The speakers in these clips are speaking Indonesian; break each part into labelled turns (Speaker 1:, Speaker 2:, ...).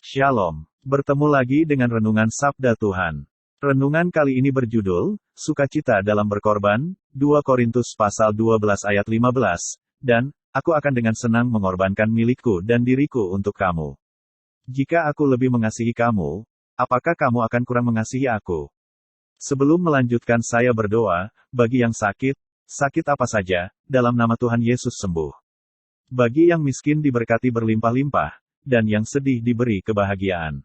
Speaker 1: Shalom. Bertemu lagi dengan Renungan Sabda Tuhan. Renungan kali ini berjudul, Sukacita dalam berkorban, 2 Korintus pasal 12 ayat 15, dan, aku akan dengan senang mengorbankan milikku dan diriku untuk kamu. Jika aku lebih mengasihi kamu, apakah kamu akan kurang mengasihi aku? Sebelum melanjutkan saya berdoa, bagi yang sakit apa saja, dalam nama Tuhan Yesus sembuh. Bagi yang miskin diberkati berlimpah-limpah, dan yang sedih diberi kebahagiaan.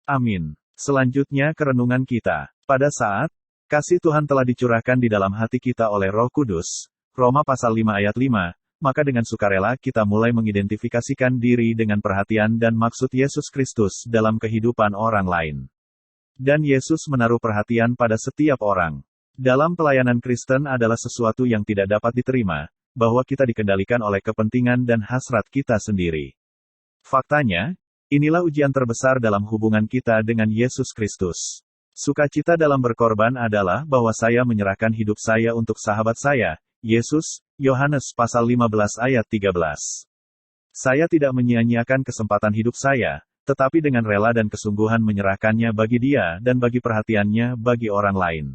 Speaker 1: Amin. Selanjutnya ke renungan kita. Pada saat kasih Tuhan telah dicurahkan di dalam hati kita oleh Roh Kudus, Roma pasal 5 ayat 5, maka dengan sukarela kita mulai mengidentifikasikan diri dengan perhatian dan maksud Yesus Kristus dalam kehidupan orang lain. Dan Yesus menaruh perhatian pada setiap orang. Dalam pelayanan Kristen adalah sesuatu yang tidak dapat diterima, bahwa kita dikendalikan oleh kepentingan dan hasrat kita sendiri. Faktanya, inilah ujian terbesar dalam hubungan kita dengan Yesus Kristus. Sukacita dalam berkorban adalah bahwa saya menyerahkan hidup saya untuk sahabat saya, Yesus, Yohanes pasal 15 ayat 13. Saya tidak menyia-nyiakan kesempatan hidup saya, tetapi dengan rela dan kesungguhan menyerahkannya bagi Dia dan bagi perhatiannya bagi orang lain.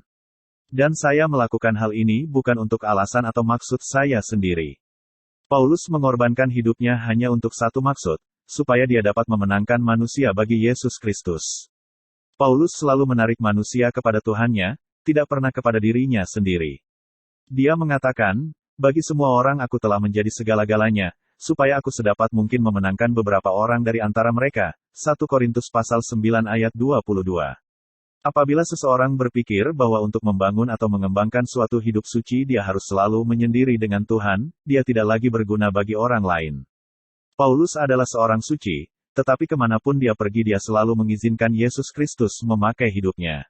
Speaker 1: Dan saya melakukan hal ini bukan untuk alasan atau maksud saya sendiri. Paulus mengorbankan hidupnya hanya untuk satu maksud, supaya dia dapat memenangkan manusia bagi Yesus Kristus. Paulus selalu menarik manusia kepada Tuhannya, tidak pernah kepada dirinya sendiri. Dia mengatakan, bagi semua orang aku telah menjadi segala-galanya, supaya aku sedapat mungkin memenangkan beberapa orang dari antara mereka. 1 Korintus pasal 9 ayat 22. Apabila seseorang berpikir bahwa untuk membangun atau mengembangkan suatu hidup suci dia harus selalu menyendiri dengan Tuhan, dia tidak lagi berguna bagi orang lain. Paulus adalah seorang suci, tetapi kemanapun dia pergi dia selalu mengizinkan Yesus Kristus memakai hidupnya.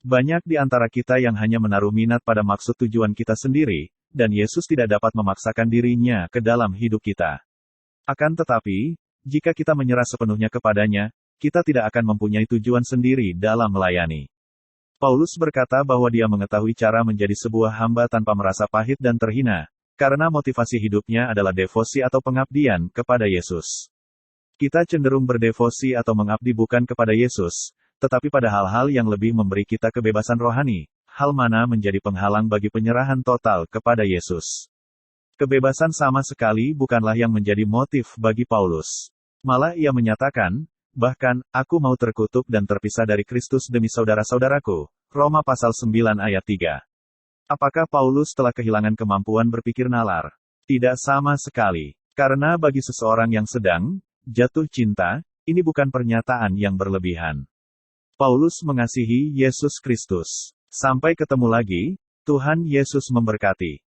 Speaker 1: Banyak di antara kita yang hanya menaruh minat pada maksud tujuan kita sendiri, dan Yesus tidak dapat memaksakan dirinya ke dalam hidup kita. Akan tetapi, jika kita menyerah sepenuhnya kepadanya, kita tidak akan mempunyai tujuan sendiri dalam melayani. Paulus berkata bahwa dia mengetahui cara menjadi sebuah hamba tanpa merasa pahit dan terhina, karena motivasi hidupnya adalah devosi atau pengabdian kepada Yesus. Kita cenderung berdevosi atau mengabdi bukan kepada Yesus, tetapi pada hal-hal yang lebih memberi kita kebebasan rohani, hal mana menjadi penghalang bagi penyerahan total kepada Yesus. Kebebasan sama sekali bukanlah yang menjadi motif bagi Paulus. Malah ia menyatakan, bahkan, aku mau terkutuk dan terpisah dari Kristus demi saudara-saudaraku. Roma pasal 9 ayat 3. Apakah Paulus telah kehilangan kemampuan berpikir nalar? Tidak sama sekali. Karena bagi seseorang yang sedang jatuh cinta, ini bukan pernyataan yang berlebihan. Paulus mengasihi Yesus Kristus. Sampai ketemu lagi, Tuhan Yesus memberkati.